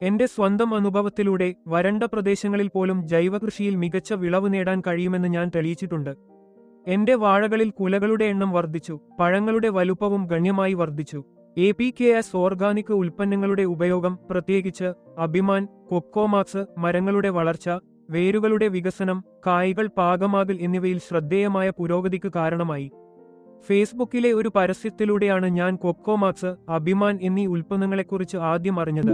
എന്റെ സ്വന്തം അനുഭവത്തിലൂടെ വരണ്ട പ്രദേശങ്ങളിൽ പോലും ജൈവകൃഷിയിൽ മികച്ച വിളവ് നേടാൻ കഴിയുമെന്ന് ഞാൻ തെളിയിച്ചിട്ടുണ്ട്. എന്റെ വാഴകളിൽ കുലകളുടെ എണ്ണം വർദ്ധിച്ചു, പഴങ്ങളുടെ വലുപ്പവും ഗണ്യമായി വർദ്ധിച്ചു. APKS ഓർഗാനിക് ഉൽപ്പന്നങ്ങളുടെ ഉപയോഗം, പ്രത്യേകിച്ച് അഭിമാൻ, കൊക്കോമാക്സ്, മരങ്ങളുടെ വളർച്ച, വേരുകളുടെ വികസനം, കായ്കൾ പാകമാകൽ എന്നിവയിൽ ശ്രദ്ധേയമായ പുരോഗതിക്ക് കാരണമായി. ഫേസ്ബുക്കിലെ ഒരു പരസ്യത്തിലൂടെയാണ് ഞാൻ കൊക്കോമാക്സ്, അഭിമാൻ എന്നീ ഉൽപ്പന്നങ്ങളെക്കുറിച്ച് ആദ്യം അറിഞ്ഞത്.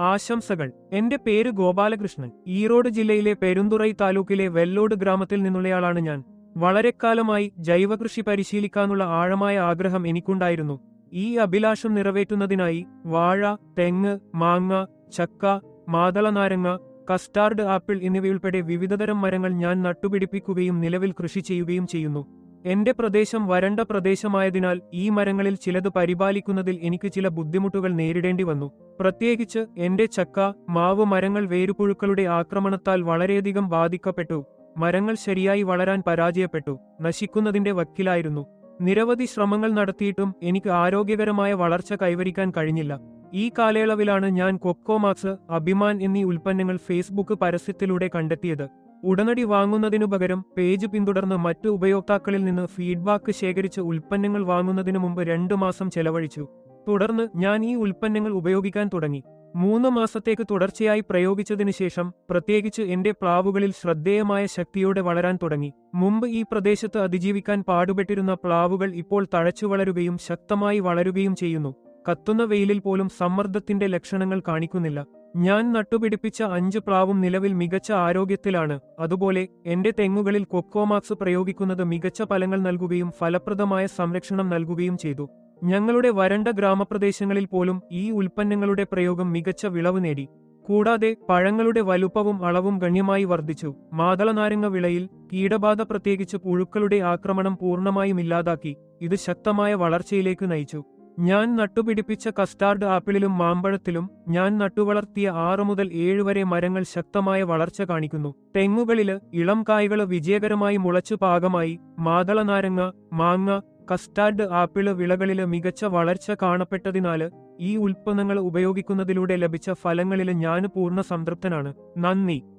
ആശംസകൾ. എന്റെ പേര് ഗോപാലകൃഷ്ണൻ. ഈറോഡ് ജില്ലയിലെ പെരുന്തുറൈ താലൂക്കിലെ വെല്ലോട് ഗ്രാമത്തിൽ നിന്നുള്ളയാളാണ് ഞാൻ. വളരെക്കാലമായി ജൈവകൃഷി പരിശീലിക്കാനുള്ള ആഴമായ ആഗ്രഹം എനിക്കുണ്ടായിരുന്നു. ഈ അഭിലാഷം നിറവേറ്റുന്നതിനായി വാഴ, തെങ്ങ്, മാങ്ങ, ചക്ക, മാതളനാരങ്ങ, കസ്റ്റാർഡ് ആപ്പിൾ എന്നിവയുൾപ്പെടെ വിവിധതരം മരങ്ങൾ ഞാൻ നട്ടുപിടിപ്പിക്കുകയും നിലവിൽ കൃഷി ചെയ്യുകയും ചെയ്യുന്നു. എന്റെ പ്രദേശം വരണ്ട പ്രദേശമായതിനാൽ ഈ മരങ്ങളിൽ ചിലത് പരിപാലിക്കുന്നതിൽ എനിക്ക് ചില ബുദ്ധിമുട്ടുകൾ നേരിടേണ്ടി വന്നു. പ്രത്യേകിച്ച് എന്റെ ചക്ക, മാവ് മരങ്ങൾ വേരുപുഴുക്കളുടെ ആക്രമണത്താൽ വളരെയധികം ബാധിക്കപ്പെട്ടു. മരങ്ങൾ ശരിയായി വളരാൻ പരാജയപ്പെട്ടു, നശിക്കുന്നതിന്റെ വക്കിലായിരുന്നു. നിരവധി ശ്രമങ്ങൾ നടത്തിയിട്ടും എനിക്ക് ആരോഗ്യകരമായ വളർച്ച കൈവരിക്കാൻ കഴിഞ്ഞില്ല. ഈ കാലയളവിലാണ് ഞാൻ കൊക്കോമാക്സ്, അഭിമാൻ എന്നീ ഉൽപ്പന്നങ്ങൾ ഫേസ്ബുക്ക് പരസ്യത്തിലൂടെ കണ്ടെത്തിയത്. ഉടനടി വാങ്ങുന്നതിനു പകരം പേജ് പിന്തുടർന്ന് മറ്റു ഉപയോക്താക്കളിൽ നിന്ന് ഫീഡ്ബാക്ക് ശേഖരിച്ച് ഉൽപ്പന്നങ്ങൾ വാങ്ങുന്നതിനു മുമ്പ് 2 മാസം ചെലവഴിച്ചു. തുടർന്ന് ഞാൻ ഈ ഉൽപ്പന്നങ്ങൾ ഉപയോഗിക്കാൻ തുടങ്ങി. 3 മാസത്തേക്ക് തുടർച്ചയായി പ്രയോഗിച്ചതിനു ശേഷം പ്രത്യേകിച്ച് എന്റെ പ്ലാവുകളിൽ ശ്രദ്ധേയമായ ശക്തിയോടെ വളരാൻ തുടങ്ങി. മുമ്പ് ഈ പ്രദേശത്ത് അതിജീവിക്കാൻ പാടുപെട്ടിരുന്ന പ്ലാവുകൾ ഇപ്പോൾ തഴച്ചു വളരുകയും ശക്തമായി വളരുകയും ചെയ്യുന്നു. കത്തുന്ന വെയിലിൽ പോലും സമ്മർദ്ദത്തിന്റെ ലക്ഷണങ്ങൾ കാണിക്കുന്നില്ല. ഞാൻ നട്ടുപിടിപ്പിച്ച 5 പ്ലാവും നിലവിൽ മികച്ച ആരോഗ്യത്തിലാണ്. അതുപോലെ എന്റെ തെങ്ങുകളിൽ കൊക്കോമാക്സ് പ്രയോഗിക്കുന്നത് മികച്ച ഫലങ്ങൾ നൽകുകയും ഫലപ്രദമായ സംരക്ഷണം നൽകുകയും ചെയ്തു. ഞങ്ങളുടെ വരണ്ട ഗ്രാമപ്രദേശങ്ങളിൽ പോലും ഈ ഉൽപ്പന്നങ്ങളുടെ പ്രയോഗം മികച്ച വിളവ് നേടി. കൂടാതെ പഴങ്ങളുടെ വലുപ്പവും അളവും ഗണ്യമായി വർദ്ധിച്ചു. മാതളനാരങ്ങ വിളയിൽ കീടബാധ, പ്രത്യേകിച്ച് പുഴുക്കളുടെ ആക്രമണം പൂർണ്ണമായും ഇല്ലാതാക്കി. ഇത് ശക്തമായ വളർച്ചയിലേക്ക് നയിച്ചു. ഞാൻ നട്ടുപിടിപ്പിച്ച കസ്റ്റാർഡ് ആപ്പിളിലും മാമ്പഴത്തിലും ഞാൻ നട്ടുവളർത്തിയ 6 മുതൽ 7 വരെ മരങ്ങൾ ശക്തമായ വളർച്ച കാണിക്കുന്നു. തെങ്ങുകളില് ഇളം കായ്കള് വിജയകരമായി മുളച്ചു പാകമായി. മാതളനാരങ്ങ, മാങ്ങ, കസ്റ്റാർഡ് ആപ്പിള് വിളകളില് മികച്ച വളർച്ച കാണപ്പെട്ടതിനാല് ഈ ഉൽപ്പന്നങ്ങൾ ഉപയോഗിക്കുന്നതിലൂടെ ലഭിച്ച ഫലങ്ങളില് ഞാൻ പൂർണ്ണ സംതൃപ്തനാണ്. നന്ദി.